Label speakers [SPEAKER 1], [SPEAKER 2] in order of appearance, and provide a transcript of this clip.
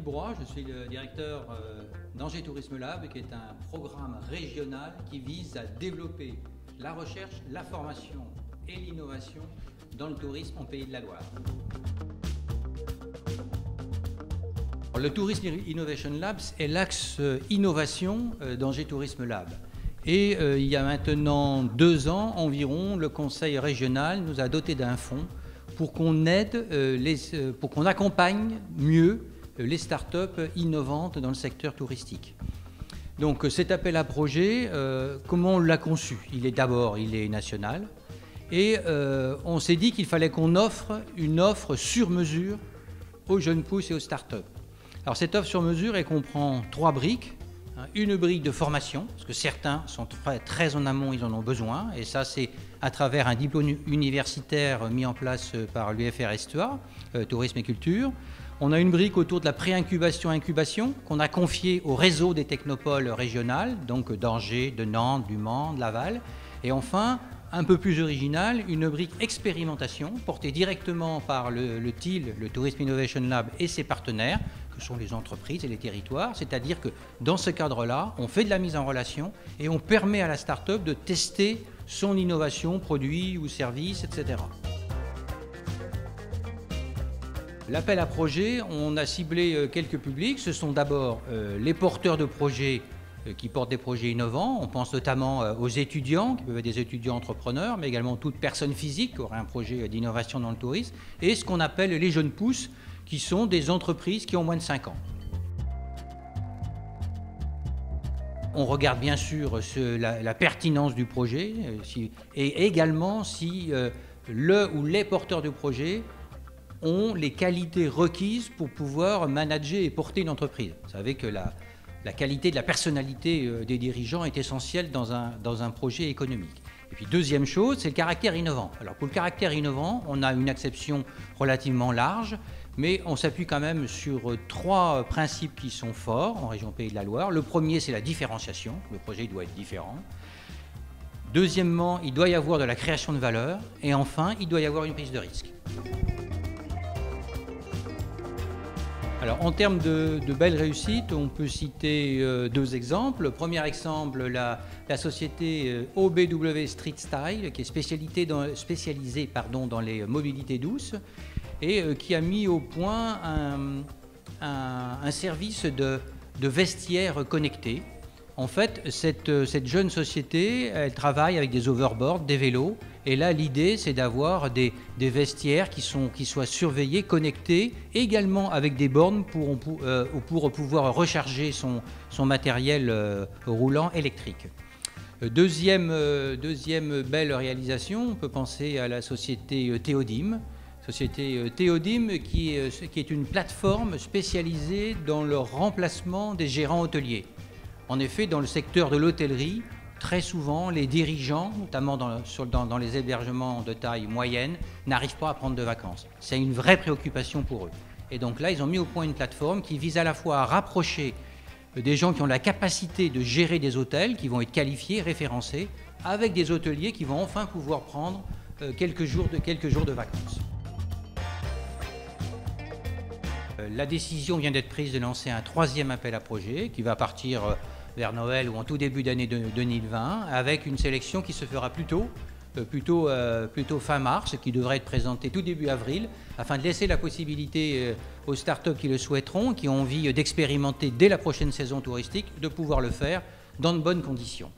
[SPEAKER 1] Broye, je suis le directeur d'Angers Tourisme Lab, qui est un programme régional qui vise à développer la recherche, la formation et l'innovation dans le tourisme en Pays de la Loire. Le Tourism Innovation Labs est l'axe innovation d'Angers Tourisme Lab. Et il y a maintenant 2 ans environ, le Conseil régional nous a doté d'un fonds pour qu'on aide, pour qu'on accompagne mieux les startups innovantes dans le secteur touristique. Donc cet appel à projet, comment on l'a conçu? Il est national. Et on s'est dit qu'il fallait qu'on offre une offre sur mesure aux jeunes pousses et aux startups. Alors cette offre sur mesure, elle comprend 3 briques. Une brique de formation, parce que certains sont très en amont, ils en ont besoin, et ça c'est à travers un diplôme universitaire mis en place par l'UFR-STEA, Tourisme et Culture. On a une brique autour de la pré-incubation qu'on a confiée au réseau des technopoles régionales, donc d'Angers, de Nantes, du Mans, de Laval. Et enfin, un peu plus original, une brique expérimentation portée directement par le TIL, le Tourism Innovation Lab et ses partenaires, que sont les entreprises et les territoires. C'est-à-dire que dans ce cadre-là, on fait de la mise en relation et on permet à la start-up de tester son innovation, produit ou service, etc. L'appel à projet, on a ciblé quelques publics. Ce sont d'abord les porteurs de projets qui portent des projets innovants. On pense notamment aux étudiants, qui peuvent être des étudiants entrepreneurs, mais également toute personne physique qui aurait un projet d'innovation dans le tourisme, et ce qu'on appelle les jeunes pousses, qui sont des entreprises qui ont moins de 5 ans. On regarde bien sûr la pertinence du projet et également si le ou les porteurs de projet ont les qualités requises pour pouvoir manager et porter une entreprise. Vous savez que la qualité de la personnalité des dirigeants est essentielle dans un projet économique. Et puis deuxième chose, c'est le caractère innovant. Alors pour le caractère innovant, on a une acception relativement large, mais on s'appuie quand même sur 3 principes qui sont forts en région Pays de la Loire. Le premier, c'est la différenciation. Le projet doit être différent. Deuxièmement, il doit y avoir de la création de valeur. Et enfin, il doit y avoir une prise de risque. Alors, en termes de belles réussites, on peut citer 2 exemples. Premier exemple, la société OBW Street Style, qui est spécialisée dans les mobilités douces et qui a mis au point un service de vestiaire connecté. En fait, cette jeune société, elle travaille avec des overboards, des vélos, et là l'idée c'est d'avoir des vestiaires qui soient surveillés, connectés, également avec des bornes pour pouvoir recharger son matériel roulant électrique. Deuxième belle réalisation, on peut penser à la société Théodim. Société Théodim qui est une plateforme spécialisée dans le remplacement des gérants hôteliers. En effet, dans le secteur de l'hôtellerie, très souvent, les dirigeants, notamment dans les hébergements de taille moyenne, n'arrivent pas à prendre de vacances. C'est une vraie préoccupation pour eux. Et donc là, ils ont mis au point une plateforme qui vise à la fois à rapprocher des gens qui ont la capacité de gérer des hôtels, qui vont être qualifiés, référencés, avec des hôteliers qui vont enfin pouvoir prendre quelques jours de vacances. La décision vient d'être prise de lancer un 3e appel à projet qui va partir vers Noël ou en tout début d'année 2020 avec une sélection qui se fera plutôt fin mars, qui devrait être présentée tout début avril, afin de laisser la possibilité aux startups qui le souhaiteront, qui ont envie d'expérimenter dès la prochaine saison touristique, de pouvoir le faire dans de bonnes conditions.